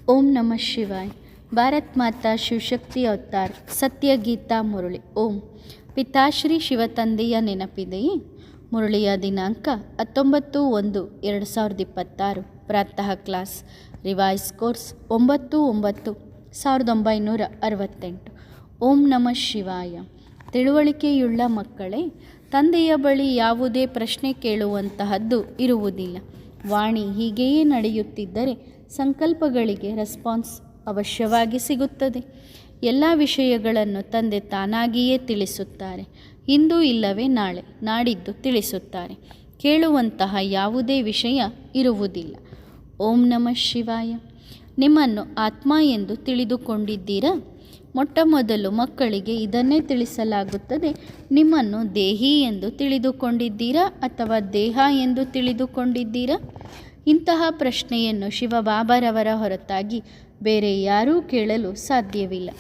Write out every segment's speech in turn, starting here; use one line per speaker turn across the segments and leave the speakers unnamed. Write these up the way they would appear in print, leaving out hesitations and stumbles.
ಓಂ ನಮಃ ಶಿವಾಯ. ಭಾರತ್ ಮಾತಾ ಶಿವಶಕ್ತಿ ಅವತಾರ್ ಸತ್ಯ ಗೀತಾ ಮುರಳಿ. ಓಂ. ಪಿತಾಶ್ರೀ ಶಿವತಂದೆಯ ನೆನಪಿದೆಯೇ? ಮುರಳಿಯ ದಿನಾಂಕ 19/1/2026. ಪ್ರಾತಃ ಕ್ಲಾಸ್. Revise course 9/9/1968. ಓಂ ನಮಃ ಶಿವಾಯ. ತಿಳುವಳಿಕೆಯುಳ್ಳ ಮಕ್ಕಳೇ, ತಂದೆಯ ಬಳಿ ಯಾವುದೇ ಪ್ರಶ್ನೆ ಕೇಳುವಂತಹದ್ದು ಇರುವುದಿಲ್ಲ. ವಾಣಿ ಹೀಗೆಯೇ ನಡೆಯುತ್ತಿದ್ದರೆ ಸಂಕಲ್ಪಗಳಿಗೆ ರೆಸ್ಪಾನ್ಸ್ ಅವಶ್ಯವಾಗಿ ಸಿಗುತ್ತದೆ. ಎಲ್ಲ ವಿಷಯಗಳನ್ನು ತಂದೆ ತಾನಾಗಿಯೇ ತಿಳಿಸುತ್ತಾರೆ. ಇಂದು ಇಲ್ಲವೇ ನಾಳೆ, ನಾಡಿದ್ದು ತಿಳಿಸುತ್ತಾರೆ. ಕೇಳುವಂತಹ ಯಾವುದೇ ವಿಷಯ ಇರುವುದಿಲ್ಲ. ಓಂ ನಮಃ ಶಿವಾಯ. ನಿಮ್ಮನ್ನು ಆತ್ಮ ಎಂದು ತಿಳಿದುಕೊಂಡಿದ್ದೀರಾ? ಮೊಟ್ಟ ಮೊದಲು ಮಕ್ಕಳಿಗೆ ಇದನ್ನೇ ತಿಳಿಸಲಾಗುತ್ತದೆ. ನಿಮ್ಮನ್ನು ದೇಹಿ ಎಂದು ತಿಳಿದುಕೊಂಡಿದ್ದೀರಾ ಅಥವಾ ದೇಹ ಎಂದು ತಿಳಿದುಕೊಂಡಿದ್ದೀರಾ? ಇಂತಹ ಪ್ರಶ್ನೆಯನ್ನು ಶಿವಬಾಬರವರ ಹೊರತಾಗಿ ಬೇರೆ ಯಾರೂ ಕೇಳಲು ಸಾಧ್ಯವಿಲ್ಲ.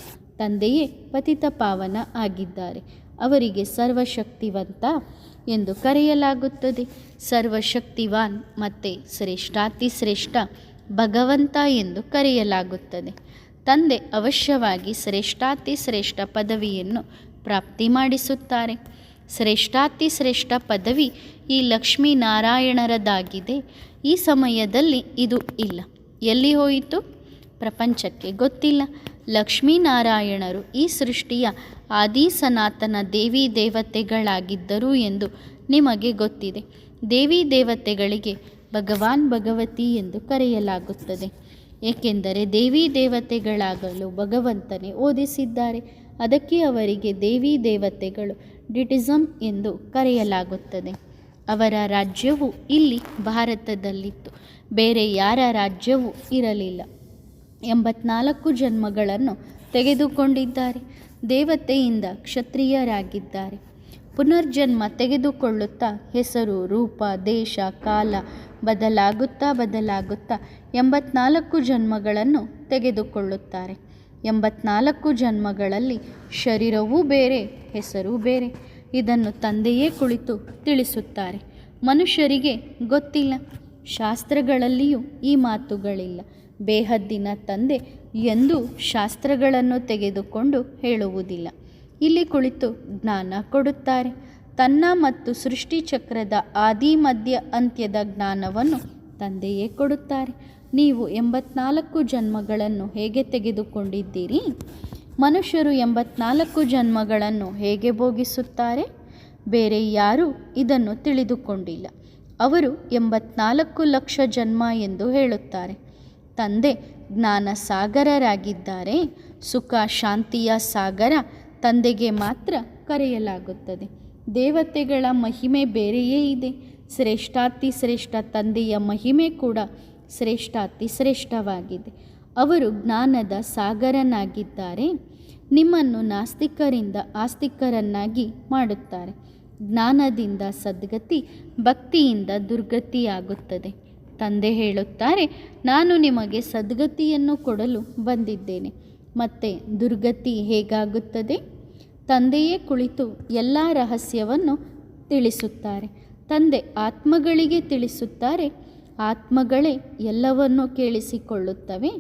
ತಂದೆಯೇ ಪತಿತ ಪಾವನ ಆಗಿದ್ದಾರೆ. ಅವರಿಗೆ ಸರ್ವಶಕ್ತಿವಂತ ಎಂದು ಕರೆಯಲಾಗುತ್ತದೆ. ಸರ್ವಶಕ್ತಿವಾನ್ ಮತ್ತು ಶ್ರೇಷ್ಠಾತಿಶ್ರೇಷ್ಠ ಭಗವಂತ ಎಂದು ಕರೆಯಲಾಗುತ್ತದೆ. ತಂದೆ ಅವಶ್ಯವಾಗಿ ಶ್ರೇಷ್ಠಾತಿಶ್ರೇಷ್ಠ ಪದವಿಯನ್ನು ಪ್ರಾಪ್ತಿ ಮಾಡಿಸುತ್ತಾರೆ. ಶ್ರೇಷ್ಠಾತಿಶ್ರೇಷ್ಠ ಪದವಿ ಈ ಲಕ್ಷ್ಮೀನಾರಾಯಣರದಾಗಿದೆ. ಈ ಸಮಯದಲ್ಲಿ ಇದು ಇಲ್ಲ. ಎಲ್ಲಿ ಹೋಯಿತು? ಪ್ರಪಂಚಕ್ಕೆ ಗೊತ್ತಿಲ್ಲ. ಲಕ್ಷ್ಮೀನಾರಾಯಣರು ಈ ಸೃಷ್ಟಿಯ ಆದಿ ಸನಾತನ ದೇವಿ ದೇವತೆಗಳಾಗಿದ್ದರು ಎಂದು ನಿಮಗೆ ಗೊತ್ತಿದೆ. ದೇವಿ ದೇವತೆಗಳಿಗೆ ಭಗವಾನ್ ಭಗವತಿ ಎಂದು ಕರೆಯಲಾಗುತ್ತದೆ. ಏಕೆಂದರೆ ದೇವಿ ದೇವತೆಗಳಾಗಲು ಭಗವಂತನೇ ಓದಿಸಿದ್ದಾರೆ. ಅದಕ್ಕೆ ಅವರಿಗೆ ದೇವಿ ದೇವತೆಗಳು ಡಿಟಿಸಮ್ ಎಂದು ಕರೆಯಲಾಗುತ್ತದೆ. ಅವರ ರಾಜ್ಯವು ಇಲ್ಲಿ ಭಾರತದಲ್ಲಿತ್ತು. ಬೇರೆ ಯಾರ ರಾಜ್ಯವೂ ಇರಲಿಲ್ಲ. 84 ಜನ್ಮಗಳನ್ನು ತೆಗೆದುಕೊಂಡಿದ್ದಾರೆ. ದೇವತೆಯಿಂದ ಕ್ಷತ್ರಿಯರಾಗಿದ್ದಾರೆ. ಪುನರ್ಜನ್ಮ ತೆಗೆದುಕೊಳ್ಳುತ್ತಾ ಹೆಸರು, ರೂಪ, ದೇಶ, ಕಾಲ ಬದಲಾಗುತ್ತಾ 84 ಜನ್ಮಗಳನ್ನು ತೆಗೆದುಕೊಳ್ಳುತ್ತಾರೆ. 84 ಜನ್ಮಗಳಲ್ಲಿ ಶರೀರವೂ ಬೇರೆ, ಹೆಸರೂ ಬೇರೆ. ಇದನ್ನು ತಂದೆಯೇ ಕುಳಿತು ತಿಳಿಸುತ್ತಾರೆ. ಮನುಷ್ಯರಿಗೆ ಗೊತ್ತಿಲ್ಲ. ಶಾಸ್ತ್ರಗಳಲ್ಲಿಯೂ ಈ ಮಾತುಗಳಿಲ್ಲ. ಬೇಹದ್ದಿನ ತಂದೆ ಎಂದೂ ಶಾಸ್ತ್ರಗಳನ್ನು ತೆಗೆದುಕೊಂಡು ಹೇಳುವುದಿಲ್ಲ. ಇಲ್ಲಿ ಕುಳಿತು ಜ್ಞಾನ ಕೊಡುತ್ತಾರೆ. ತನ್ನ ಮತ್ತು ಸೃಷ್ಟಿ ಚಕ್ರದ ಆದಿ ಮಧ್ಯ ಅಂತ್ಯದ ಜ್ಞಾನವನ್ನು ತಂದೆಯೇ ಕೊಡುತ್ತಾರೆ. ನೀವು 84 ಜನ್ಮಗಳನ್ನು ಹೇಗೆ ತೆಗೆದುಕೊಂಡಿದ್ದೀರಿ? ಮನುಷ್ಯರು 84 ಜನ್ಮಗಳನ್ನು ಹೇಗೆ ಭೋಗಿಸುತ್ತಾರೆ? ಬೇರೆ ಯಾರೂ ಇದನ್ನು ತಿಳಿದುಕೊಂಡಿಲ್ಲ. ಅವರು 84 ಲಕ್ಷ ಜನ್ಮ ಎಂದು ಹೇಳುತ್ತಾರೆ. ತಂದೆ ಜ್ಞಾನ ಸಾಗರರಾಗಿದ್ದಾರೆ. ಸುಖ ಶಾಂತಿಯ ಸಾಗರ ತಂದೆಗೆ ಮಾತ್ರ ಕರೆಯಲಾಗುತ್ತದೆ. ದೇವತೆಗಳ ಮಹಿಮೆ ಬೇರೆಯೇ ಇದೆ. ಶ್ರೇಷ್ಠಾತಿಶ್ರೇಷ್ಠ ತಂದೆಯ ಮಹಿಮೆ ಕೂಡ ಶ್ರೇಷ್ಠಾತಿಶ್ರೇಷ್ಠವಾಗಿದೆ. ಅವರು ಜ್ಞಾನದ ಸಾಗರನಾಗಿದ್ದಾರೆ. ನಿಮ್ಮನ್ನು ನಾಸ್ತಿಕರಿಂದ ಆಸ್ತಿಕರನ್ನಾಗಿ ಮಾಡುತ್ತಾರೆ. ಜ್ಞಾನದಿಂದ ಸದ್ಗತಿ, ಭಕ್ತಿಯಿಂದ ದುರ್ಗತಿಯಾಗುತ್ತದೆ. ತಂದೆ ಹೇಳುತ್ತಾರೆ, ನಾನು ನಿಮಗೆ ಸದ್ಗತಿಯನ್ನು ಕೊಡಲು ಬಂದಿದ್ದೇನೆ. ಮತ್ತೆ ದುರ್ಗತಿ ಹೇಗಾಗುತ್ತದೆ? ತಂದೆಯೇ ಕುಳಿತು ಎಲ್ಲ ರಹಸ್ಯವನ್ನು ತಿಳಿಸುತ್ತಾರೆ. ತಂದೆ ಆತ್ಮಗಳಿಗೆ ತಿಳಿಸುತ್ತಾರೆ. ಆತ್ಮಗಳೇ ಎಲ್ಲವನ್ನೂ ಕೇಳಿಸಿಕೊಳ್ಳುತ್ತವೆ.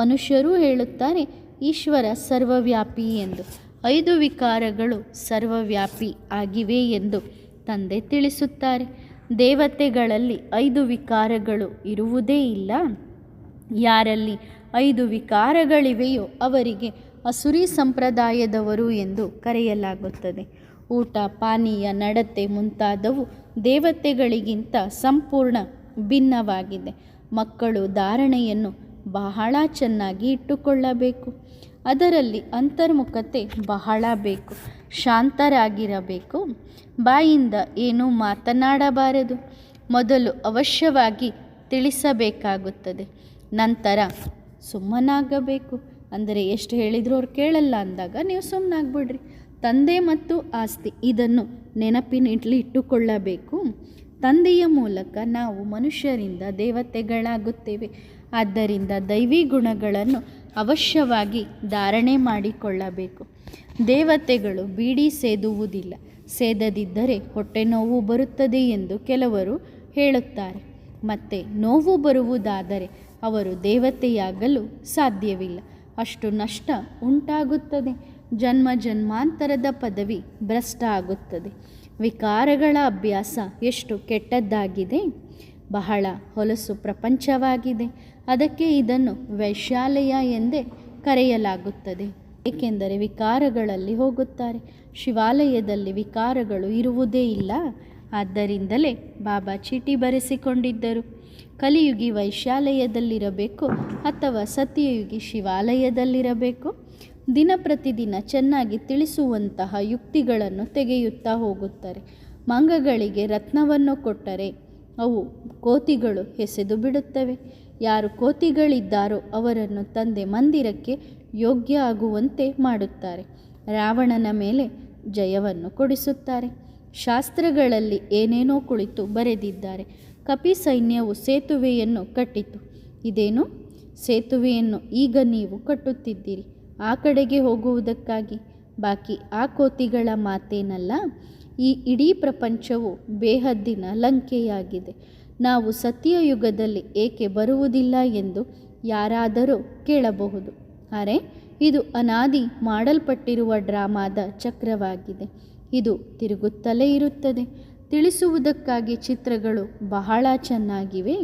ಮನುಷ್ಯರೂ ಹೇಳುತ್ತಾರೆ ಈಶ್ವರ ಸರ್ವವ್ಯಾಪಿ ಎಂದು. 5 ವಿಕಾರಗಳು ಸರ್ವವ್ಯಾಪಿ ಆಗಿವೆ ಎಂದು ತಂದೆ ತಿಳಿಸುತ್ತಾರೆ. ದೇವತೆಗಳಲ್ಲಿ 5 ವಿಕಾರಗಳು ಇರುವುದೇ ಇಲ್ಲ. ಯಾರಲ್ಲಿ 5 ವಿಕಾರಗಳಿವೆಯೋ ಅವರಿಗೆ ಅಸುರಿ ಸಂಪ್ರದಾಯದವರು ಎಂದು ಕರೆಯಲಾಗುತ್ತದೆ. ಊಟ, ಪಾನೀಯ, ನಡತೆ ಮುಂತಾದವು ದೇವತೆಗಳಿಗಿಂತ ಸಂಪೂರ್ಣ ಭಿನ್ನವಾಗಿದೆ. ಮಕ್ಕಳು ಧಾರಣೆಯನ್ನು ಬಹಳ ಚೆನ್ನಾಗಿ ಇಟ್ಟುಕೊಳ್ಳಬೇಕು. ಅದರಲ್ಲಿ ಅಂತರ್ಮುಖತೆ ಬಹಳ ಬೇಕು. ಶಾಂತರಾಗಿರಬೇಕು. ಬಾಯಿಂದ ಏನೂ ಮಾತನಾಡಬಾರದು. ಮೊದಲು ಅವಶ್ಯವಾಗಿ ತಿಳಿಸಬೇಕಾಗುತ್ತದೆ. ನಂತರ ಸುಮ್ಮನಾಗಬೇಕು. ಅಂದರೆ ಎಷ್ಟು ಹೇಳಿದರೂ ಅವ್ರು ಕೇಳಲ್ಲ ಅಂದಾಗ ನೀವು ಸುಮ್ಮನಾಗ್ಬಿಡ್ರಿ. ತಂದೆ ಮತ್ತು ಆಸ್ತಿ ಇದನ್ನು ನೆನಪಿನಲ್ಲಿ ಇಟ್ಟುಕೊಳ್ಳಬೇಕು. ತಂದೆಯ ಮೂಲಕ ನಾವು ಮನುಷ್ಯರಿಂದ ದೇವತೆಗಳಾಗುತ್ತೇವೆ. ಆದ್ದರಿಂದ ದೈವಿ ಗುಣಗಳನ್ನು ಅವಶ್ಯವಾಗಿ ಧಾರಣೆ ಮಾಡಿಕೊಳ್ಳಬೇಕು. ದೇವತೆಗಳು ಬೀಡಿ ಸೇದುವುದಿಲ್ಲ. ಸೇದದಿದ್ದರೆ ಹೊಟ್ಟೆ ನೋವು ಬರುತ್ತದೆ ಎಂದು ಕೆಲವರು ಹೇಳುತ್ತಾರೆ. ಮತ್ತು ನೋವು ಬರುವುದಾದರೆ ಅವರು ದೇವತೆಯಾಗಲು ಸಾಧ್ಯವಿಲ್ಲ. ಅಷ್ಟು ನಷ್ಟ ಉಂಟಾಗುತ್ತದೆ. ಜನ್ಮ ಜನ್ಮಾಂತರದ ಪದವಿ ಭ್ರಷ್ಟ ಆಗುತ್ತದೆ. ವಿಕಾರಗಳ ಅಭ್ಯಾಸ ಎಷ್ಟು ಕೆಟ್ಟದ್ದಾಗಿದೆ. ಬಹಳ ಹೊಲಸು ಪ್ರಪಂಚವಾಗಿದೆ. ಅದಕ್ಕೆ ಇದನ್ನು ವೈಶ್ಯಾಲಯ ಎಂದೇ ಕರೆಯಲಾಗುತ್ತದೆ. ಏಕೆಂದರೆ ವಿಕಾರಗಳಲ್ಲಿ ಹೋಗುತ್ತಾರೆ. ಶಿವಾಲಯದಲ್ಲಿ ವಿಕಾರಗಳು ಇರುವುದೇ ಇಲ್ಲ. ಆದ್ದರಿಂದಲೇ ಬಾಬಾ ಚೀಟಿ ಬರೆಸಿಕೊಂಡಿದ್ದರು. ಕಲಿಯುಗಿ ವೈಶ್ಯಾಲಯದಲ್ಲಿರಬೇಕು ಅಥವಾ ಸತ್ಯಯುಗಿ ಶಿವಾಲಯದಲ್ಲಿರಬೇಕು. ದಿನ ಪ್ರತಿದಿನ ಚೆನ್ನಾಗಿ ತಿಳಿಸುವಂತಹ ಯುಕ್ತಿಗಳನ್ನು ತೆಗೆಯುತ್ತಾ ಹೋಗುತ್ತಾರೆ. ಮಂಗಗಳಿಗೆ ರತ್ನವನ್ನು ಕೊಟ್ಟರೆ ಅವು ಕೋತಿಗಳು ಎಸೆದು ಬಿಡುತ್ತವೆ. ಯಾರು ಕೋತಿಗಳಿದ್ದಾರೋ ಅವರನ್ನು ತಂದೆ ಮಂದಿರಕ್ಕೆ ಯೋಗ್ಯ ಆಗುವಂತೆ ಮಾಡುತ್ತಾರೆ. ರಾವಣನ ಮೇಲೆ ಜಯವನ್ನು ಕೊಡಿಸುತ್ತಾರೆ. ಶಾಸ್ತ್ರಗಳಲ್ಲಿ ಏನೇನೋ ಕುಳಿತು ಬರೆದಿದ್ದಾರೆ. ಕಪಿ ಸೈನ್ಯವು ಸೇತುವೆಯನ್ನು ಕಟ್ಟಿತು. ಇದೇನು? ಸೇತುವೆಯನ್ನು ಈಗ ನೀವು ಕಟ್ಟುತ್ತಿದ್ದೀರಿ ಆ ಕಡೆಗೆ ಹೋಗುವುದಕ್ಕಾಗಿ. ಬಾಕಿ ಆ ಕೋತಿಗಳ ಮಾತೇನಲ್ಲ. ಈ ಇಡೀ ಪ್ರಪಂಚವು ಬೇಹದ್ದಿನ ಲಂಕೆಯಾಗಿದೆ. ನಾವು ಸತ್ಯಯುಗದಲ್ಲಿ ಏಕೆ ಬರುವುದಿಲ್ಲ ಎಂದು ಯಾರಾದರೂ ಕೇಳಬಹುದು. ಅರೆ, ಇದು ಅನಾದಿ ಮಾಡಲ್ಪಟ್ಟಿರುವ ಡ್ರಾಮಾದ ಚಕ್ರವಾಗಿದೆ. ಇದು ತಿರುಗುತ್ತಲೇ ಇರುತ್ತದೆ. ತಿಳಿಸುವುದಕ್ಕಾಗಿ ಚಿತ್ರಗಳು ಬಹಳ ಚೆನ್ನಾಗಿವೆ.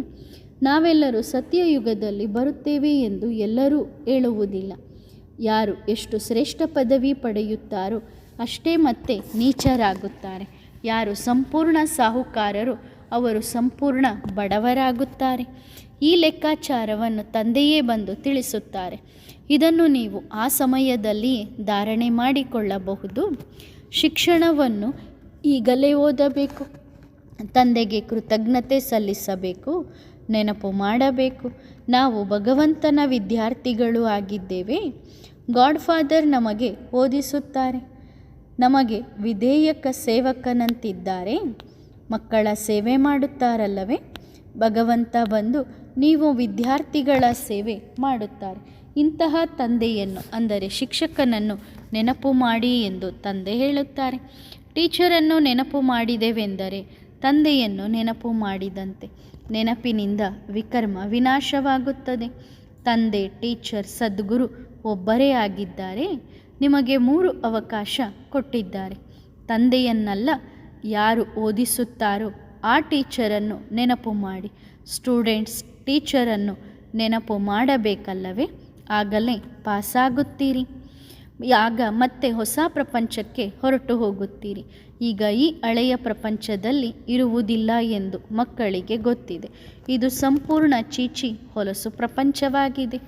ನಾವೆಲ್ಲರೂ ಸತ್ಯಯುಗದಲ್ಲಿ ಬರುತ್ತೇವೆ ಎಂದು ಎಲ್ಲರೂ ಹೇಳುವುದಿಲ್ಲ. ಯಾರು ಎಷ್ಟು ಶ್ರೇಷ್ಠ ಪದವಿ ಪಡೆಯುತ್ತಾರೋ ಅಷ್ಟೇ ಮತ್ತೆ ನೀಚರಾಗುತ್ತಾರೆ. ಯಾರು ಸಂಪೂರ್ಣ ಸಾಹುಕಾರರು ಅವರು ಸಂಪೂರ್ಣ ಬಡವರಾಗುತ್ತಾರೆ. ಈ ಲೆಕ್ಕಾಚಾರವನ್ನು ತಂದೆಯೇ ಬಂದು ತಿಳಿಸುತ್ತಾರೆ. ಇದನ್ನು ನೀವು ಆ ಸಮಯದಲ್ಲಿಯೇ ಧಾರಣೆ ಮಾಡಿಕೊಳ್ಳಬಹುದು. ಶಿಕ್ಷಣವನ್ನು ಈಗಲೇ ಓದಬೇಕು. ತಂದೆಗೆ ಕೃತಜ್ಞತೆ ಸಲ್ಲಿಸಬೇಕು. ನೆನಪು ಮಾಡಬೇಕು, ನಾವು ಭಗವಂತನ ವಿದ್ಯಾರ್ಥಿಗಳು ಆಗಿದ್ದೇವೆ. ಗಾಡ್ ಫಾದರ್ ನಮಗೆ ಓದಿಸುತ್ತಾರೆ. ನಮಗೆ ವಿಧೇಯಕ ಸೇವಕನಂತಿದ್ದಾರೆ. ಮಕ್ಕಳ ಸೇವೆ ಮಾಡುತ್ತಾರಲ್ಲವೇ? ಭಗವಂತ ಬಂದು ನೀವು ವಿದ್ಯಾರ್ಥಿಗಳ ಸೇವೆ ಮಾಡುತ್ತಾರೆ. ಇಂತಹ ತಂದೆಯನ್ನು ಅಂದರೆ ಶಿಕ್ಷಕನನ್ನು ನೆನಪು ಮಾಡಿ ಎಂದು ತಂದೆ ಹೇಳುತ್ತಾರೆ. ಟೀಚರನ್ನು ನೆನಪು ಮಾಡಿದೆವೆಂದರೆ ತಂದೆಯನ್ನು ನೆನಪು ಮಾಡಿದಂತೆ. ನೆನಪಿನಿಂದ ವಿಕರ್ಮ ವಿನಾಶವಾಗುತ್ತದೆ. ತಂದೆ, ಟೀಚರ್, ಸದ್ಗುರು ಒಬ್ಬರೇ ಆಗಿದ್ದಾರೆ. ನಿಮಗೆ 3 ಅವಕಾಶ ಕೊಟ್ಟಿದ್ದಾರೆ. ತಂದೆಯನ್ನಲ್ಲ, ಯಾರು ಓದಿಸುತ್ತಾರೋ ಆ ಟೀಚರನ್ನು ನೆನಪು ಮಾಡಿ. ಸ್ಟೂಡೆಂಟ್ಸ್ ಟೀಚರನ್ನು ನೆನಪು ಮಾಡಬೇಕಲ್ಲವೇ? ಆಗಲೇ ಪಾಸಾಗುತ್ತೀರಿ. ಆಗ ಮತ್ತೆ ಹೊಸ ಪ್ರಪಂಚಕ್ಕೆ ಹೊರಟು ಹೋಗುತ್ತೀರಿ. ಈಗ ಈ ಹಳೆಯ ಪ್ರಪಂಚದಲ್ಲಿ ಇರುವುದಿಲ್ಲ ಎಂದು ಮಕ್ಕಳಿಗೆ ಗೊತ್ತಿದೆ. ಇದು ಸಂಪೂರ್ಣ ಚೀಚಿ ಹೊಲಸು ಪ್ರಪಂಚವಾಗಿದೆ.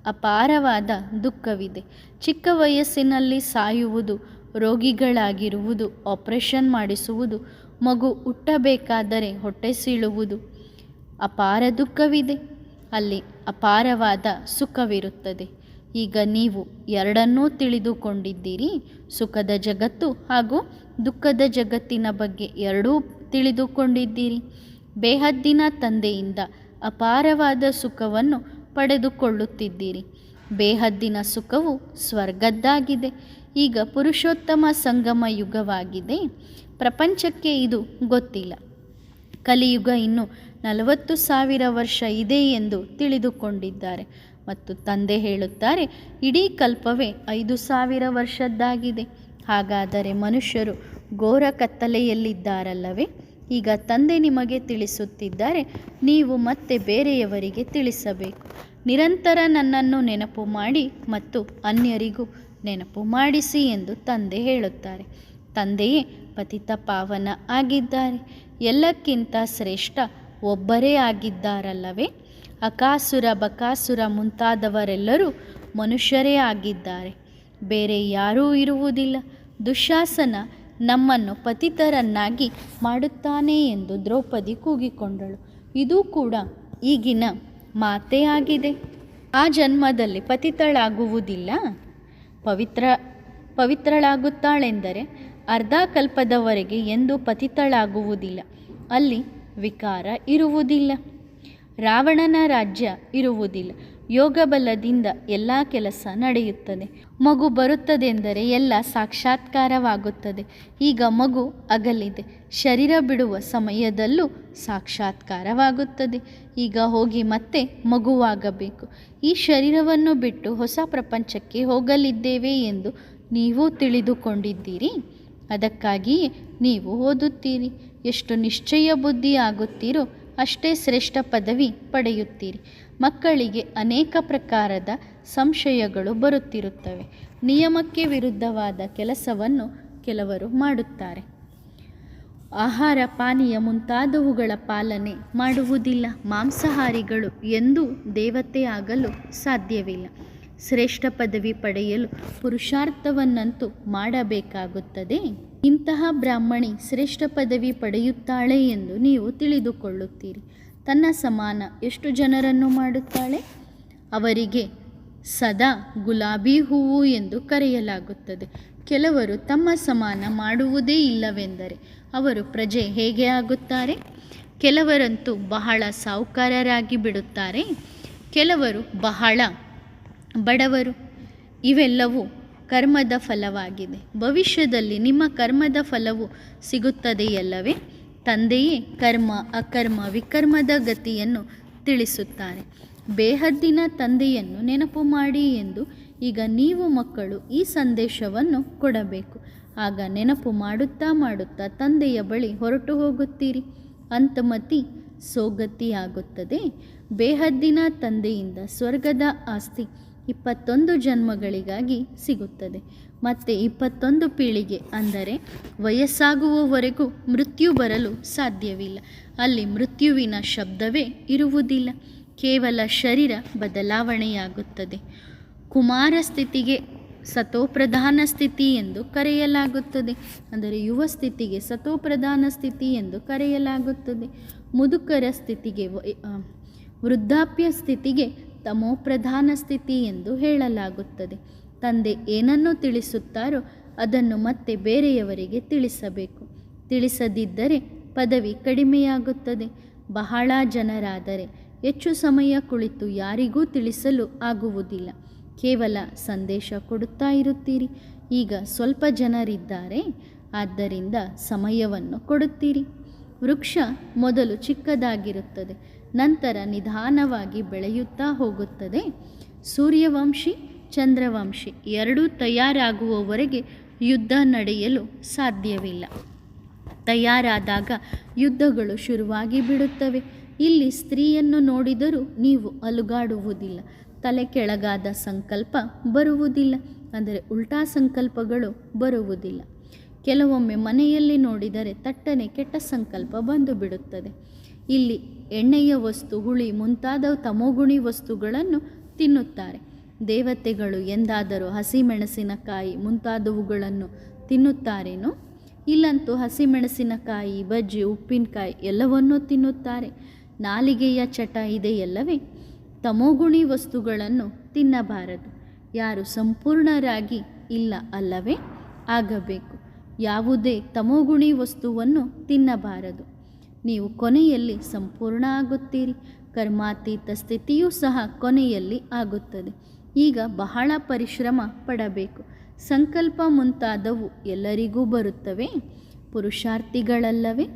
ಅಪಾರವಾದ ದುಃಖವಿದೆ. ಚಿಕ್ಕ ವಯಸ್ಸಿನಲ್ಲಿ ಸಾಯುವುದು, ರೋಗಿಗಳಾಗಿರುವುದು, ಆಪರೇಷನ್ ಮಾಡಿಸುವುದು, ಮಗು ಹುಟ್ಟಬೇಕಾದರೆ ಹೊಟ್ಟೆ ಸೀಳುವುದು, ಅಪಾರ ದುಃಖವಿದೆ. ಅಲ್ಲಿ ಅಪಾರವಾದ ಸುಖವಿರುತ್ತದೆ. ಈಗ ನೀವು ಎರಡನ್ನೂ ತಿಳಿದುಕೊಂಡಿದ್ದೀರಿ. ಸುಖದ ಜಗತ್ತು ಹಾಗೂ ದುಃಖದ ಜಗತ್ತಿನ ಬಗ್ಗೆ ಎರಡೂ ತಿಳಿದುಕೊಂಡಿದ್ದೀರಿ. ಬೇಹದ್ದಿನ ತಂದೆಯಿಂದ ಅಪಾರವಾದ ಸುಖವನ್ನು ಪಡೆದುಕೊಳ್ಳುತ್ತಿದ್ದೀರಿ. ಬೇಹದ್ದಿನ ಸುಖವು ಸ್ವರ್ಗದ್ದಾಗಿದೆ. ಈಗ ಪುರುಷೋತ್ತಮ ಸಂಗಮ ಯುಗವಾಗಿದೆ. ಪ್ರಪಂಚಕ್ಕೆ ಇದು ಗೊತ್ತಿಲ್ಲ. ಕಲಿಯುಗ ಇನ್ನು 40,000 ವರ್ಷ ಇದೆ ಎಂದು ತಿಳಿದುಕೊಂಡಿದ್ದಾರೆ. ಮತ್ತು ತಂದೆ ಹೇಳುತ್ತಾರೆ, ಇಡೀ ಕಲ್ಪವೇ 5,000 ವರ್ಷದ್ದಾಗಿದೆ. ಹಾಗಾದರೆ ಮನುಷ್ಯರು ಘೋರ ಕತ್ತಲೆಯಲ್ಲಿದ್ದಾರಲ್ಲವೇ? ಈಗ ತಂದೆ ನಿಮಗೆ ತಿಳಿಸುತ್ತಿದ್ದಾರೆ, ನೀವು ಮತ್ತೆ ಬೇರೆಯವರಿಗೆ ತಿಳಿಸಬೇಕು. ನಿರಂತರ ನನ್ನನ್ನು ನೆನಪು ಮಾಡಿ ಮತ್ತು ಅನ್ಯರಿಗೂ ನೆನಪು ಮಾಡಿಸಿ ಎಂದು ತಂದೆ ಹೇಳುತ್ತಾರೆ. ತಂದೆಯೇ ಪತಿತ ಪಾವನ ಆಗಿದ್ದಾರೆ. ಎಲ್ಲಕ್ಕಿಂತ ಶ್ರೇಷ್ಠ ಒಬ್ಬರೇ ಆಗಿದ್ದಾರಲ್ಲವೇ? ಅಕಾಸುರ, ಬಕಾಸುರ ಮುಂತಾದವರೆಲ್ಲರೂ ಮನುಷ್ಯರೇ ಆಗಿದ್ದಾರೆ. ಬೇರೆ ಯಾರೂ ಇರುವುದಿಲ್ಲ. ದುಶ್ಯಾಸನ ನಮ್ಮನ್ನು ಪತಿತರನ್ನಾಗಿ ಮಾಡುತ್ತಾನೆ ಎಂದು ದ್ರೌಪದಿ ಕೂಗಿಕೊಂಡಳು. ಇದು ಕೂಡ ಈಗಿನ ಮಾತೇ ಆಗಿದೆ. ಆ ಜನ್ಮದಲ್ಲಿ ಪತಿತಳಾಗುವುದಿಲ್ಲ. ಪವಿತ್ರಳಾಗುತ್ತಾಳೆಂದರೆ ಅರ್ಧ ಕಲ್ಪದವರೆಗೆ ಎಂದೂ ಪತಿತಳಾಗುವುದಿಲ್ಲ. ಅಲ್ಲಿ ವಿಕಾರ ಇರುವುದಿಲ್ಲ. ರಾವಣನ ರಾಜ್ಯ ಇರುವುದಿಲ್ಲ. ಯೋಗ ಬಲದಿಂದ ಎಲ್ಲ ಕೆಲಸ ನಡೆಯುತ್ತದೆ. ಮಗು ಬರುತ್ತದೆಂದರೆ ಎಲ್ಲ ಸಾಕ್ಷಾತ್ಕಾರವಾಗುತ್ತದೆ. ಈಗ ಮಗು ಅಗಲಿದೆ, ಶರೀರ ಬಿಡುವ ಸಮಯದಲ್ಲೂ ಸಾಕ್ಷಾತ್ಕಾರವಾಗುತ್ತದೆ. ಈಗ ಹೋಗಿ ಮತ್ತೆ ಮಗುವಾಗಬೇಕು. ಈ ಶರೀರವನ್ನು ಬಿಟ್ಟು ಹೊಸ ಪ್ರಪಂಚಕ್ಕೆ ಹೋಗಲಿದ್ದೇವೆ ಎಂದು ನೀವು ತಿಳಿದುಕೊಂಡಿದ್ದೀರಿ. ಅದಕ್ಕಾಗಿಯೇ ನೀವು ಓದುತ್ತೀರಿ. ಎಷ್ಟು ನಿಶ್ಚಯ ಬುದ್ಧಿ ಆಗುತ್ತೀರೋ ಅಷ್ಟೇ ಶ್ರೇಷ್ಠ ಪದವಿ ಪಡೆಯುತ್ತೀರಿ. ಮಕ್ಕಳಿಗೆ ಅನೇಕ ಪ್ರಕಾರದ ಸಂಶಯಗಳು ಬರುತ್ತಿರುತ್ತವೆ. ನಿಯಮಕ್ಕೆ ವಿರುದ್ಧವಾದ ಕೆಲಸವನ್ನು ಕೆಲವರು ಮಾಡುತ್ತಾರೆ. ಆಹಾರ ಪಾನೀಯ ಮುಂತಾದವುಗಳ ಪಾಲನೆ ಮಾಡುವುದಿಲ್ಲ. ಮಾಂಸಾಹಾರಿಗಳು ಎಂದೂ ದೇವತೆ ಆಗಲು ಸಾಧ್ಯವಿಲ್ಲ. ಶ್ರೇಷ್ಠ ಪದವಿ ಪಡೆಯಲು ಪುರುಷಾರ್ಥವನ್ನಂತೂ ಮಾಡಬೇಕಾಗುತ್ತದೆ. ಇಂತಹ ಬ್ರಾಹ್ಮಣಿ ಶ್ರೇಷ್ಠ ಪದವಿ ಪಡೆಯುತ್ತಾಳೆ ಎಂದು ನೀವು ತಿಳಿದುಕೊಳ್ಳುತ್ತೀರಿ. ತನ್ನ ಸಮಾನ ಎಷ್ಟು ಜನರನ್ನು ಮಾಡುತ್ತಾಳೆ? ಅವರಿಗೆ ಸದಾ ಗುಲಾಬಿ ಹೂವು ಎಂದು ಕರೆಯಲಾಗುತ್ತದೆ. ಕೆಲವರು ತಮ್ಮ ಸಮಾನ ಮಾಡುವುದೇ ಇಲ್ಲವೆಂದರೆ ಅವರು ಪ್ರಜೆ ಹೇಗೆ ಆಗುತ್ತಾರೆ? ಕೆಲವರಂತೂ ಬಹಳ ಸಾಹುಕಾರರಾಗಿ ಬಿಡುತ್ತಾರೆ, ಕೆಲವರು ಬಹಳ ಬಡವರು. ಇವೆಲ್ಲವೂ ಕರ್ಮದ ಫಲವಾಗಿದೆ. ಭವಿಷ್ಯದಲ್ಲಿ ನಿಮ್ಮ ಕರ್ಮದ ಫಲವು ಸಿಗುತ್ತದೆಯಲ್ಲವೇ? ತಂದೆಯೇ ಕರ್ಮ ಅಕರ್ಮ ವಿಕರ್ಮದ ಗತಿಯನ್ನು ತಿಳಿಸುತ್ತಾರೆ. ಬೇಹದ್ದಿನ ತಂದೆಯನ್ನು ನೆನಪು ಮಾಡಿ ಎಂದು ಈಗ ನೀವು ಮಕ್ಕಳು ಈ ಸಂದೇಶವನ್ನು ಕೊಡಬೇಕು. ಆಗ ನೆನಪು ಮಾಡುತ್ತಾ ಮಾಡುತ್ತಾ ತಂದೆಯ ಬಳಿ ಹೊರಟು ಹೋಗುತ್ತೀರಿ. ಅಂತಮತಿ ಸೋಗತಿಯಾಗುತ್ತದೆ. ಬೇಹದ್ದಿನ ತಂದೆಯಿಂದ ಸ್ವರ್ಗದ ಆಸ್ತಿ 21 ಜನ್ಮಗಳಿಗಾಗಿ ಸಿಗುತ್ತದೆ. ಮತ್ತೆ 21 ಪೀಳಿಗೆ ಅಂದರೆ ವಯಸ್ಸಾಗುವವರೆಗೂ ಮೃತ್ಯು ಬರಲು ಸಾಧ್ಯವಿಲ್ಲ. ಅಲ್ಲಿ ಮೃತ್ಯುವಿನ ಶಬ್ದವೇ ಇರುವುದಿಲ್ಲ. ಕೇವಲ ಶರೀರ ಬದಲಾವಣೆಯಾಗುತ್ತದೆ. ಕುಮಾರ ಸ್ಥಿತಿಗೆ ಸತೋಪ್ರಧಾನ ಸ್ಥಿತಿ ಎಂದು ಕರೆಯಲಾಗುತ್ತದೆ. ಅಂದರೆ ಯುವ ಸ್ಥಿತಿಗೆ ಸತೋಪ್ರಧಾನ ಸ್ಥಿತಿ ಎಂದು ಕರೆಯಲಾಗುತ್ತದೆ. ಮುದುಕರ ಸ್ಥಿತಿಗೆ ವೃದ್ಧಾಪ್ಯ ಸ್ಥಿತಿಗೆ ತಮೋಪ್ರಧಾನ ಸ್ಥಿತಿ ಎಂದು ಹೇಳಲಾಗುತ್ತದೆ. ತಂದೆ ಏನನ್ನು ತಿಳಿಸುತ್ತಾರೋ ಅದನ್ನು ಮತ್ತೆ ಬೇರೆಯವರಿಗೆ ತಿಳಿಸಬೇಕು. ತಿಳಿಸದಿದ್ದರೆ ಪದವಿ ಕಡಿಮೆಯಾಗುತ್ತದೆ. ಬಹಳ ಜನರಾದರೆ ಹೆಚ್ಚು ಸಮಯ ಕುಳಿತು ಯಾರಿಗೂ ತಿಳಿಸಲು ಆಗುವುದಿಲ್ಲ. ಕೇವಲ ಸಂದೇಶ ಕೊಡುತ್ತಾ ಇರುತ್ತೀರಿ. ಈಗ ಸ್ವಲ್ಪ ಜನರಿದ್ದಾರೆ, ಆದ್ದರಿಂದ ಸಮಯವನ್ನು ಕೊಡುತ್ತೀರಿ. ವೃಕ್ಷ ಮೊದಲು ಚಿಕ್ಕದಾಗಿರುತ್ತದೆ, ನಂತರ ನಿಧಾನವಾಗಿ ಬೆಳೆಯುತ್ತಾ ಹೋಗುತ್ತದೆ. ಸೂರ್ಯವಂಶಿ ಚಂದ್ರವಂಶಿ ಎರಡೂ ತಯಾರಾಗುವವರೆಗೆ ಯುದ್ಧ ನಡೆಯಲು ಸಾಧ್ಯವಿಲ್ಲ. ತಯಾರಾದಾಗ ಯುದ್ಧಗಳು ಶುರುವಾಗಿ ಬಿಡುತ್ತವೆ. ಇಲ್ಲಿ ಸ್ತ್ರೀಯನ್ನು ನೋಡಿದರೂ ನೀವು ಅಲುಗಾಡುವುದಿಲ್ಲ. ತಲೆ ಕೆಳಗಾದ ಸಂಕಲ್ಪ ಬರುವುದಿಲ್ಲ, ಅಂದರೆ ಉಲ್ಟಾ ಸಂಕಲ್ಪಗಳು ಬರುವುದಿಲ್ಲ. ಕೆಲವೊಮ್ಮೆ ಮನೆಯಲ್ಲಿ ನೋಡಿದರೆ ತಟ್ಟನೆ ಕೆಟ್ಟ ಸಂಕಲ್ಪ ಬಂದು ಬಿಡುತ್ತದೆ. ಇಲ್ಲಿ ಎಣ್ಣೆಯ ವಸ್ತು, ಹುಳಿ ಮುಂತಾದ ತಮೋಗುಣಿ ವಸ್ತುಗಳನ್ನು ತಿನ್ನುತ್ತಾರೆ. ದೇವತೆಗಳು ಎಂದಾದರೂ ಹಸಿಮೆಣಸಿನಕಾಯಿ ಮುಂತಾದವುಗಳನ್ನು ತಿನ್ನುತ್ತಾರೇನೋ? ಇಲ್ಲಂತೂ ಹಸಿಮೆಣಸಿನಕಾಯಿ, ಬಜ್ಜಿ, ಉಪ್ಪಿನಕಾಯಿ ಎಲ್ಲವನ್ನೂ ತಿನ್ನುತ್ತಾರೆ. ನಾಲಿಗೆಯ ಚಟ ಇದೆಯಲ್ಲವೇ? ತಮೋಗುಣಿ ವಸ್ತುಗಳನ್ನು ತಿನ್ನಬಾರದು. ಯಾರು ಸಂಪೂರ್ಣರಾಗಿ ಇಲ್ಲ ಅಲ್ಲವೇ ಆಗಬೇಕು. ಯಾವುದೇ ತಮೋಗುಣಿ ವಸ್ತುವನ್ನು ತಿನ್ನಬಾರದು. ನೀವು ಕೊನೆಯಲ್ಲಿ ಸಂಪೂರ್ಣ ಆಗುತ್ತೀರಿ. ಕರ್ಮಾತೀತ ಸ್ಥಿತಿಯೂ ಸಹ ಕೊನೆಯಲ್ಲಿ ಆಗುತ್ತದೆ. ಈಗ ಬಹಳ ಪರಿಶ್ರಮ ಪಡಬೇಕು. ಸಂಕಲ್ಪ ಮುಂತಾದವು ಎಲ್ಲರಿಗೂ ಬರುತ್ತವೆ, ಪುರುಷಾರ್ಥಿಗಳಲ್ಲವೇ?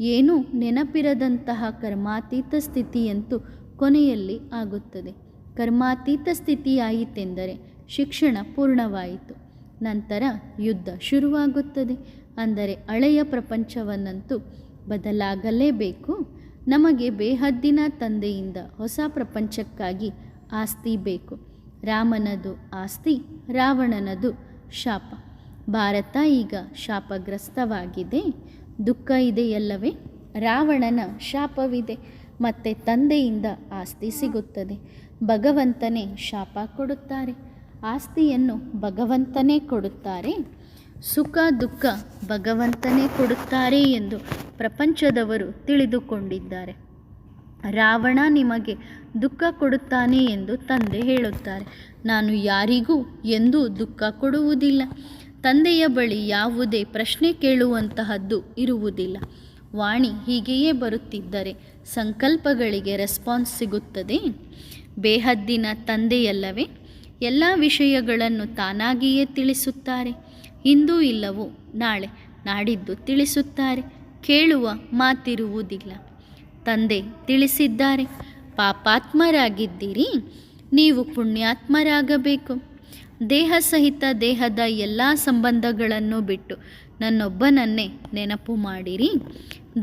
ಏನೂ ನೆನಪಿರದಂತಹ ಕರ್ಮಾತೀತ ಸ್ಥಿತಿಯಂತೂ ಕೊನೆಯಲ್ಲಿ ಆಗುತ್ತದೆ. ಕರ್ಮಾತೀತ ಸ್ಥಿತಿಯಾಯಿತೆಂದರೆ ಶಿಕ್ಷಣ ಪೂರ್ಣವಾಯಿತು. ನಂತರ ಯುದ್ಧ ಶುರುವಾಗುತ್ತದೆ. ಅಂದರೆ ಹಳೆಯ ಪ್ರಪಂಚವನ್ನಂತೂ ಬದಲಾಗಲೇಬೇಕು. ನಮಗೆ ಬೇಹದ್ದಿನ ತಂದೆಯಿಂದ ಹೊಸ ಪ್ರಪಂಚಕ್ಕಾಗಿ ಆಸ್ತಿ ಬೇಕು. ರಾಮನದು ಆಸ್ತಿ, ರಾವಣನದು ಶಾಪ. ಭಾರತ ಈಗ ಶಾಪಗ್ರಸ್ತವಾಗಿದೆ. ದುಃಖ ಇದೆಯಲ್ಲವೇ? ರಾವಣನ ಶಾಪವಿದೆ. ಮತ್ತು ತಂದೆಯಿಂದ ಆಸ್ತಿ ಸಿಗುತ್ತದೆ. ಭಗವಂತನೇ ಶಾಪ ಕೊಡುತ್ತಾರೆ. ಆಸ್ತಿಯನ್ನು ಭಗವಂತನೇ ಕೊಡುತ್ತಾರೆ. ಸುಖ ದುಃಖ ಭಗವಂತನೇ ಕೊಡುತ್ತಾರೆ ಎಂದು ಪ್ರಪಂಚದವರು ತಿಳಿದುಕೊಂಡಿದ್ದಾರೆ. ರಾವಣ ನಿಮಗೆ ದುಃಖ ಕೊಡುತ್ತಾನೆ ಎಂದು ತಂದೆ ಹೇಳುತ್ತಾರೆ. ನಾನು ಯಾರಿಗೂ ಎಂದೂ ದುಃಖ ಕೊಡುವುದಿಲ್ಲ. ತಂದೆಯ ಬಳಿ ಯಾವುದೇ ಪ್ರಶ್ನೆ ಕೇಳುವಂತಹದ್ದು ಇರುವುದಿಲ್ಲ. ವಾಣಿ ಹೀಗೆಯೇ ಬರುತ್ತಿದ್ದರೆ ಸಂಕಲ್ಪಗಳಿಗೆ ರೆಸ್ಪಾನ್ಸ್ ಸಿಗುತ್ತದೆ. ಬೇಹದ್ದಿನ ತಂದೆಯಲ್ಲವೇ ಎಲ್ಲ ವಿಷಯಗಳನ್ನು ತಾನಾಗಿಯೇ ತಿಳಿಸುತ್ತಾರೆ. ಇಂದು ಇಲ್ಲವೋ ನಾಳೆ ನಾಡಿದ್ದು ತಿಳಿಸುತ್ತಾರೆ. ಕೇಳುವ ಮಾತಿರುವುದಿಲ್ಲ. ತಂದೆ ತಿಳಿಸಿದ್ದಾರೆ, ಪಾಪಾತ್ಮರಾಗಿದ್ದೀರಿ, ನೀವು ಪುಣ್ಯಾತ್ಮರಾಗಬೇಕು. ದೇಹ ಸಹಿತ ದೇಹದ ಎಲ್ಲ ಸಂಬಂಧಗಳನ್ನು ಬಿಟ್ಟು ನನ್ನೊಬ್ಬನನ್ನೇ ನೆನಪು ಮಾಡಿರಿ.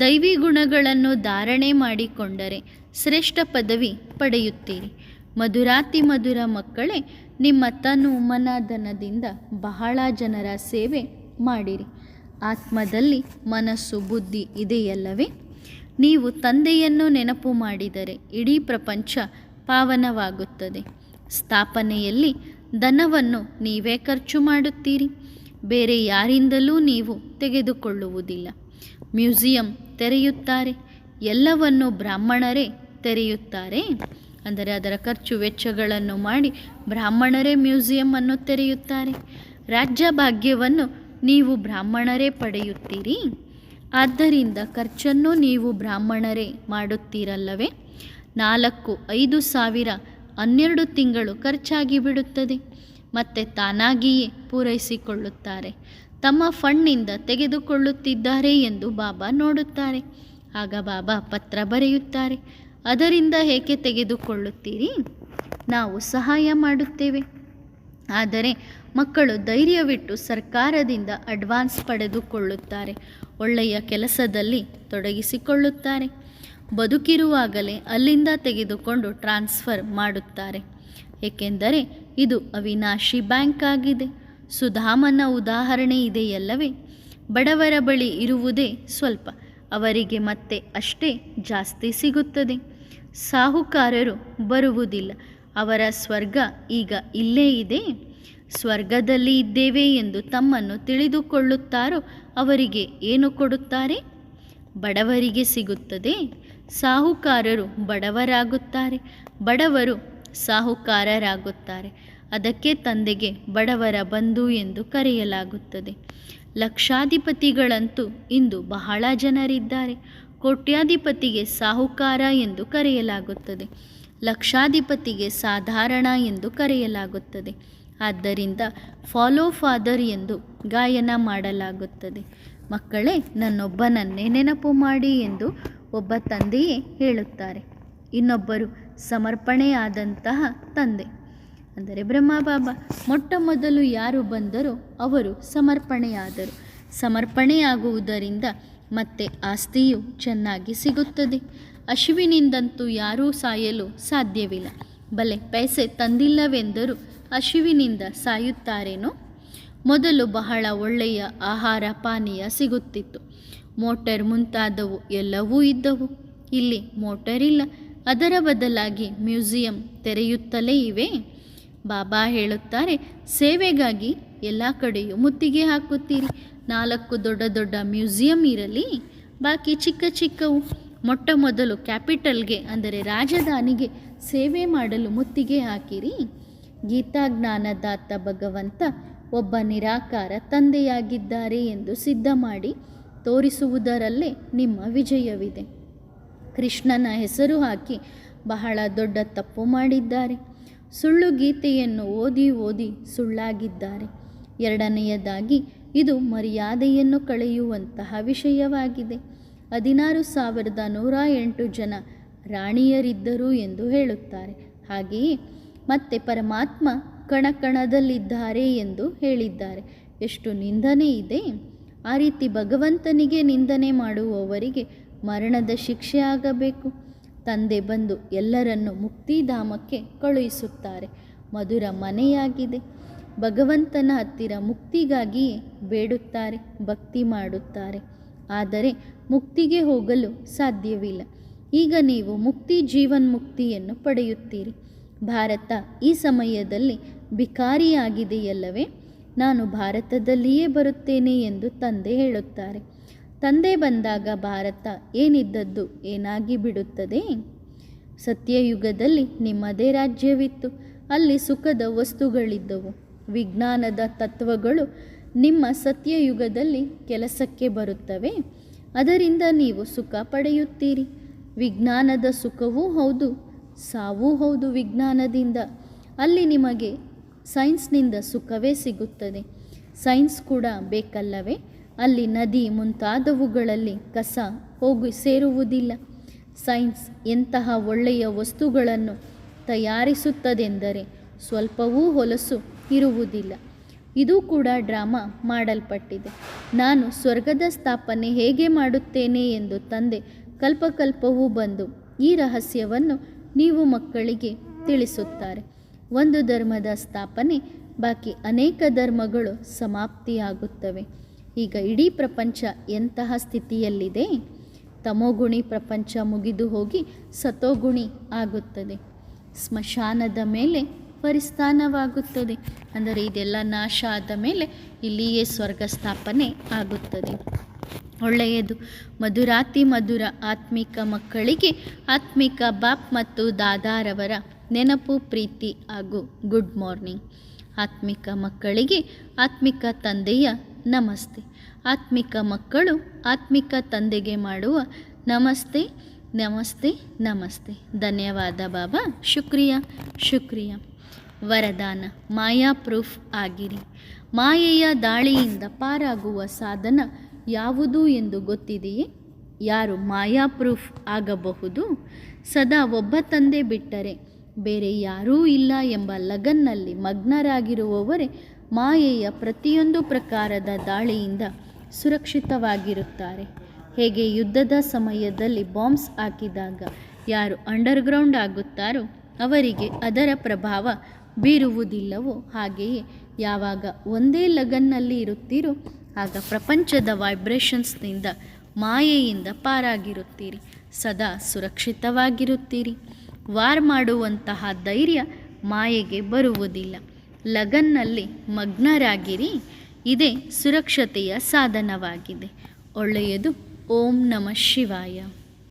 ದೈವಿ ಗುಣಗಳನ್ನು ಧಾರಣೆ ಮಾಡಿಕೊಂಡರೆ ಶ್ರೇಷ್ಠ ಪದವಿ ಪಡೆಯುತ್ತೀರಿ. ಮಧುರಾತಿ ಮಧುರ ಮಕ್ಕಳೇ, ನಿಮ್ಮ ತನು ಮನ ಧನದಿಂದ ಬಹಳ ಜನರ ಸೇವೆ ಮಾಡಿರಿ. ಆತ್ಮದಲ್ಲಿ ಮನಸ್ಸು ಬುದ್ಧಿ ಇದೆಯಲ್ಲವೇ? ನೀವು ತಂದೆಯನ್ನು ನೆನಪು ಮಾಡಿದರೆ ಇಡೀ ಪ್ರಪಂಚ ಪಾವನವಾಗುತ್ತದೆ. ಸ್ಥಾಪನೆಯಲ್ಲಿ ಧನವನ್ನು ನೀವೇ ಖರ್ಚು ಮಾಡುತ್ತೀರಿ, ಬೇರೆ ಯಾರಿಂದಲೂ ನೀವು ತೆಗೆದುಕೊಳ್ಳುವುದಿಲ್ಲ. ಮ್ಯೂಸಿಯಂ ತೆರೆಯುತ್ತಾರೆ, ಎಲ್ಲವನ್ನು ಬ್ರಾಹ್ಮಣರೇ ತೆರೆಯುತ್ತಾರೆ. ಅಂದರೆ ಅದರ ಖರ್ಚು ವೆಚ್ಚಗಳನ್ನು ಮಾಡಿ ಬ್ರಾಹ್ಮಣರೇ ಮ್ಯೂಸಿಯಮನ್ನು ತೆರೆಯುತ್ತಾರೆ. ರಾಜ್ಯ ಭಾಗ್ಯವನ್ನು ನೀವು ಬ್ರಾಹ್ಮಣರೇ ಪಡೆಯುತ್ತೀರಿ. ಆದ್ದರಿಂದ ಖರ್ಚನ್ನು ನೀವು ಬ್ರಾಹ್ಮಣರೇ ಮಾಡುತ್ತೀರಲ್ಲವೇ? 4-5 ಸಾವಿರ 12 ತಿಂಗಳು ಖರ್ಚಾಗಿ ಬಿಡುತ್ತದೆ. ಮತ್ತೆ ತಾನಾಗಿಯೇ ಪೂರೈಸಿಕೊಳ್ಳುತ್ತಾರೆ. ತಮ್ಮ ಫಂಡ್ನಿಂದ ತೆಗೆದುಕೊಳ್ಳುತ್ತಿದ್ದಾರೆ ಎಂದು ಬಾಬಾ ನೋಡುತ್ತಾರೆ. ಆಗ ಬಾಬಾ ಪತ್ರ ಬರೆಯುತ್ತಾರೆ, ಅದರಿಂದ ಏಕೆ ತೆಗೆದುಕೊಳ್ಳುತ್ತೀರಿ? ನಾವು ಸಹಾಯ ಮಾಡುತ್ತೇವೆ. ಆದರೆ ಮಕ್ಕಳು ಧೈರ್ಯವಿಟ್ಟು ಸರ್ಕಾರದಿಂದ ಅಡ್ವಾನ್ಸ್ ಪಡೆದುಕೊಳ್ಳುತ್ತಾರೆ. ಒಳ್ಳೆಯ ಕೆಲಸದಲ್ಲಿ ತೊಡಗಿಸಿಕೊಳ್ಳುತ್ತಾರೆ. ಬದುಕಿರುವಾಗಲೇ ಅಲ್ಲಿಂದ ತೆಗೆದುಕೊಂಡು ಟ್ರಾನ್ಸ್ಫರ್ ಮಾಡುತ್ತಾರೆ. ಏಕೆಂದರೆ ಇದು ಅವಿನಾಶಿ ಬ್ಯಾಂಕ್ ಆಗಿದೆ. ಸುಧಾಮನ ಉದಾಹರಣೆ ಇದೆಯಲ್ಲವೇ? ಬಡವರ ಬಳಿ ಇರುವುದೇ ಸ್ವಲ್ಪ, ಅವರಿಗೆ ಮತ್ತೆ ಅಷ್ಟೇ ಜಾಸ್ತಿ ಸಿಗುತ್ತದೆ. ಸಾಹುಕಾರರು ಬರುವುದಿಲ್ಲ. ಅವರ ಸ್ವರ್ಗ ಈಗ ಇಲ್ಲೇ ಇದೆ. ಸ್ವರ್ಗದಲ್ಲಿ ಇದ್ದೇವೆ ಎಂದು ತಮ್ಮನ್ನು ತಿಳಿದುಕೊಳ್ಳುತ್ತಾರೋ ಅವರಿಗೆ ಏನು ಕೊಡುತ್ತಾರೆ? ಬಡವರಿಗೆ ಸಿಗುತ್ತದೆ. ಸಾಹುಕಾರರು ಬಡವರಾಗುತ್ತಾರೆ, ಬಡವರು ಸಾಹುಕಾರರಾಗುತ್ತಾರೆ. ಅದಕ್ಕೆ ತಂದೆಗೆ ಬಡವರ ಬಂಧು ಎಂದು ಕರೆಯಲಾಗುತ್ತದೆ. ಲಕ್ಷಾಧಿಪತಿಗಳಂತೂ ಇಂದು ಬಹಳ ಜನರಿದ್ದಾರೆ. ಕೋಟ್ಯಾಧಿಪತಿಗೆ ಸಾಹುಕಾರ ಎಂದು ಕರೆಯಲಾಗುತ್ತದೆ, ಲಕ್ಷಾಧಿಪತಿಗೆ ಸಾಧಾರಣ ಎಂದು ಕರೆಯಲಾಗುತ್ತದೆ. ಆದ್ದರಿಂದ ಫಾಲೋ ಫಾದರ್ ಎಂದು ಗಾಯನ ಮಾಡಲಾಗುತ್ತದೆ. ಮಕ್ಕಳೇ, ನನ್ನೊಬ್ಬನನ್ನೇ ನೆನಪು ಮಾಡಿ ಎಂದು ಒಬ್ಬ ತಂದೆಯೇ ಹೇಳುತ್ತಾರೆ. ಇನ್ನೊಬ್ಬರು ಸಮರ್ಪಣೆಯಾದಂತಹ ತಂದೆ ಅಂದರೆ ಬ್ರಹ್ಮಬಾಬಾ. ಮೊಟ್ಟ ಮೊದಲು ಯಾರು ಬಂದರೋ ಅವರು ಸಮರ್ಪಣೆಯಾದರು. ಸಮರ್ಪಣೆಯಾಗುವುದರಿಂದ ಮತ್ತೆ ಆಸ್ತಿಯು ಚೆನ್ನಾಗಿ ಸಿಗುತ್ತದೆ. ಹಸಿವಿನಿಂದಂತೂ ಯಾರೂ ಸಾಯಲು ಸಾಧ್ಯವಿಲ್ಲ. ಬಲೆ ಪೈಸೆ ತಂದಿಲ್ಲವೆಂದರೂ ಹಸಿವಿನಿಂದ ಸಾಯುತ್ತಾರೇನೋ? ಮೊದಲು ಬಹಳ ಒಳ್ಳೆಯ ಆಹಾರ ಪಾನೀಯ ಸಿಗುತ್ತಿತ್ತು. ಮೋಟರ್ ಮುಂತಾದವು ಎಲ್ಲವೂ ಇದ್ದವು. ಇಲ್ಲಿ ಮೋಟರ್ ಇಲ್ಲ. ಅದರ ಬದಲಾಗಿ ಮ್ಯೂಸಿಯಂ ತೆರೆಯುತ್ತಲೇ ಇವೆ. ಬಾಬಾ ಹೇಳುತ್ತಾರೆ, ಸೇವೆಗಾಗಿ ಎಲ್ಲ ಕಡೆಯೂ ಮುತ್ತಿಗೆ ಹಾಕುತ್ತೀರಿ. 4 ದೊಡ್ಡ ದೊಡ್ಡ ಮ್ಯೂಸಿಯಂ ಇರಲಿ, ಬಾಕಿ ಚಿಕ್ಕ ಚಿಕ್ಕವು. ಮೊಟ್ಟ ಮೊದಲು ಕ್ಯಾಪಿಟಲ್ಗೆ ಅಂದರೆ ರಾಜಧಾನಿಗೆ ಸೇವೆ ಮಾಡಲು ಮುತ್ತಿಗೆ ಹಾಕಿರಿ. ಗೀತಾಜ್ಞಾನದಾತ ಭಗವಂತ ಒಬ್ಬ ನಿರಾಕಾರ ತಂದೆಯಾಗಿದ್ದಾರೆ ಎಂದು ಸಿದ್ಧ ಮಾಡಿ ತೋರಿಸುವುದರಲ್ಲೇ ನಿಮ್ಮ ವಿಜಯವಿದೆ. ಕೃಷ್ಣನ ಹೆಸರು ಹಾಕಿ ಬಹಳ ದೊಡ್ಡ ತಪ್ಪು ಮಾಡಿದ್ದಾರೆ. ಸುಳ್ಳು ಗೀತೆಯನ್ನು ಓದಿ ಓದಿ ಸುಳ್ಳಾಗಿದ್ದಾರೆ. ಎರಡನೆಯದಾಗಿ ಇದು ಮರ್ಯಾದೆಯನ್ನು ಕಳೆಯುವಂತಹ ವಿಷಯವಾಗಿದೆ. 16,108 ಜನ ರಾಣಿಯರಿದ್ದರು ಎಂದು ಹೇಳುತ್ತಾರೆ. ಹಾಗೆಯೇ ಮತ್ತೆ ಪರಮಾತ್ಮ ಕಣಕಣದಲ್ಲಿದ್ದಾರೆ ಎಂದು ಹೇಳಿದ್ದಾರೆ. ಎಷ್ಟು ನಿಂದನೆ ಇದೆ! ಆ ರೀತಿ ಭಗವಂತನಿಗೆ ನಿಂದನೆ ಮಾಡುವವರಿಗೆ ಮರಣದ ಶಿಕ್ಷೆ ಆಗಬೇಕು. ತಂದೆ ಬಂದು ಎಲ್ಲರನ್ನು ಮುಕ್ತಿಧಾಮಕ್ಕೆ ಕಳುಹಿಸುತ್ತಾರೆ. ಮಧುರ ಮನೆಯಾಗಿದೆ. ಭಗವಂತನ ಹತ್ತಿರ ಮುಕ್ತಿಗಾಗಿಯೇ ಬೇಡುತ್ತಾರೆ, ಭಕ್ತಿ ಮಾಡುತ್ತಾರೆ. ಆದರೆ ಮುಕ್ತಿಗೆ ಹೋಗಲು ಸಾಧ್ಯವಿಲ್ಲ. ಈಗ ನೀವು ಮುಕ್ತಿ ಜೀವನ್ಮುಕ್ತಿಯನ್ನು ಪಡೆಯುತ್ತೀರಿ. ಭಾರತ ಈ ಸಮಯದಲ್ಲಿ ಭಿಕಾರಿಯಾಗಿದೆಯಲ್ಲವೇ? ನಾನು ಭಾರತದಲ್ಲಿಯೇ ಬರುತ್ತೇನೆ ಎಂದು ತಂದೆ ಹೇಳುತ್ತಾರೆ. ತಂದೆ ಬಂದಾಗ ಭಾರತ ಏನಿದ್ದದ್ದು ಏನಾಗಿ ಬಿಡುತ್ತದೆ. ಸತ್ಯಯುಗದಲ್ಲಿ ನಿಮ್ಮದೇ ರಾಜ್ಯವಿತ್ತು. ಅಲ್ಲಿ ಸುಖದ ವಸ್ತುಗಳಿದ್ದವು. ವಿಜ್ಞಾನದ ತತ್ವಗಳು ನಿಮ್ಮ ಸತ್ಯಯುಗದಲ್ಲಿ ಕೆಲಸಕ್ಕೆ ಬರುತ್ತವೆ. ಅದರಿಂದ ನೀವು ಸುಖ ಪಡೆಯುತ್ತೀರಿ. ವಿಜ್ಞಾನದ ಸುಖವೂ ಹೌದು, ಸಾವೂ ಹೌದು ವಿಜ್ಞಾನದಿಂದ. ಅಲ್ಲಿ ನಿಮಗೆ ಸೈನ್ಸ್ನಿಂದ ಸುಖವೇ ಸಿಗುತ್ತದೆ. ಸೈನ್ಸ್ ಕೂಡ ಬೇಕಲ್ಲವೇ? ಅಲ್ಲಿ ನದಿ ಮುಂತಾದವುಗಳಲ್ಲಿ ಕಸ ಹೋಗಿ ಸೇರುವುದಿಲ್ಲ. ಸೈನ್ಸ್ ಎಂತಹ ಒಳ್ಳೆಯ ವಸ್ತುಗಳನ್ನು ತಯಾರಿಸುತ್ತದೆಂದರೆ ಸ್ವಲ್ಪವೂ ಹೊಲಸು ಇರುವುದಿಲ್ಲ. ಇದು ಕೂಡ ಡ್ರಾಮಾ ಮಾಡಲ್ಪಟ್ಟಿದೆ. ನಾನು ಸ್ವರ್ಗದ ಸ್ಥಾಪನೆ ಹೇಗೆ ಮಾಡುತ್ತೇನೆ ಎಂದು ತಂದೆ ಕಲ್ಪಕಲ್ಪವೂ ಬಂದು ಈ ರಹಸ್ಯವನ್ನು ನೀವು ಮಕ್ಕಳಿಗೆ ತಿಳಿಸುತ್ತಾರೆ. ಒಂದು ಧರ್ಮದ ಸ್ಥಾಪನೆ, ಬಾಕಿ ಅನೇಕ ಧರ್ಮಗಳು ಸಮಾಪ್ತಿಯಾಗುತ್ತವೆ. ಈಗ ಇಡೀ ಪ್ರಪಂಚ ಎಂತಹ ಸ್ಥಿತಿಯಲ್ಲಿದೆ? ತಮೋಗುಣಿ ಪ್ರಪಂಚ ಮುಗಿದು ಹೋಗಿ ಸತೋಗುಣಿ ಆಗುತ್ತದೆ. ಸ್ಮಶಾನದ ಮೇಲೆ ಪರಿಸ್ಥಾನವಾಗುತ್ತದೆ. ಅಂದರೆ ಇದೆಲ್ಲ ನಾಶ ಆದ ಮೇಲೆ ಇಲ್ಲಿಯೇ ಸ್ವರ್ಗ ಸ್ಥಾಪನೆ ಆಗುತ್ತದೆ. ಒಳ್ಳೆಯದು. ಮಧುರಾತಿ ಮಧುರ ಆತ್ಮಿಕ ಮಕ್ಕಳಿಗೆ ಆತ್ಮಿಕ ಬಾಪ್ ಮತ್ತು ದಾದಾರವರ ನೆನಪು, ಪ್ರೀತಿ ಹಾಗೂ ಗುಡ್ ಮಾರ್ನಿಂಗ್. ಆತ್ಮಿಕ ಮಕ್ಕಳಿಗೆ ಆತ್ಮಿಕ ತಂದೆಯ ನಮಸ್ತೆ. ಆತ್ಮಿಕ ಮಕ್ಕಳು ಆತ್ಮಿಕ ತಂದೆಗೆ ಮಾಡುವ ನಮಸ್ತೆ ನಮಸ್ತೆ ನಮಸ್ತೆ. ಧನ್ಯವಾದ ಬಾಬಾ. ಶುಕ್ರಿಯಾ ಶುಕ್ರಿಯಾ. ವರದಾನ: ಮಾಯಾ ಪ್ರೂಫ್ ಆಗಿರಿ. ಮಾಯೆಯ ದಾಳಿಯಿಂದ ಪಾರಾಗುವ ಸಾಧನ ಯಾವುದು ಎಂದು ಗೊತ್ತಿದೆಯೇ? ಯಾರು ಮಾಯಾ ಪ್ರೂಫ್ ಆಗಬಹುದು? ಸದಾ ಒಬ್ಬ ತಂದೆ ಬಿಟ್ಟರೆ ಬೇರೆ ಯಾರೂ ಇಲ್ಲ ಎಂಬ ಲಗನ್ನಲ್ಲಿ ಮಗ್ನರಾಗಿರುವವರೇ ಮಾಯೆಯ ಪ್ರತಿಯೊಂದು ಪ್ರಕಾರದ ದಾಳಿಯಿಂದ ಸುರಕ್ಷಿತವಾಗಿರುತ್ತಾರೆ. ಹೇಗೆ ಯುದ್ಧದ ಸಮಯದಲ್ಲಿ ಬಾಂಬ್ಸ್ ಹಾಕಿದಾಗ ಯಾರು ಅಂಡರ್ಗ್ರೌಂಡ್ ಆಗುತ್ತಾರೋ ಅವರಿಗೆ ಅದರ ಪ್ರಭಾವ ಬೀರುವುದಿಲ್ಲವೋ, ಹಾಗೆಯೇ ಯಾವಾಗ ಒಂದೇ ಲಗನ್ನಲ್ಲಿ ಇರುತ್ತೀರೋ ಆಗ ಪ್ರಪಂಚದ ವೈಬ್ರೇಷನ್ಸ್ನಿಂದ, ಮಾಯೆಯಿಂದ ಪಾರಾಗಿರುತ್ತೀರಿ. ಸದಾ ಸುರಕ್ಷಿತವಾಗಿರುತ್ತೀರಿ. ವಾರ್ ಮಾಡುವಂತಹ ಧೈರ್ಯ ಮಾಯೆಗೆ ಬರುವುದಿಲ್ಲ. ಲಗನ್ನಲ್ಲಿ ಮಗ್ನರಾಗಿರಿ. ಇದೇ ಸುರಕ್ಷತೆಯ ಸಾಧನವಾಗಿದೆ. ಒಳ್ಳೆಯದು. ಓಂ ನಮಃ ಶಿವಾಯ.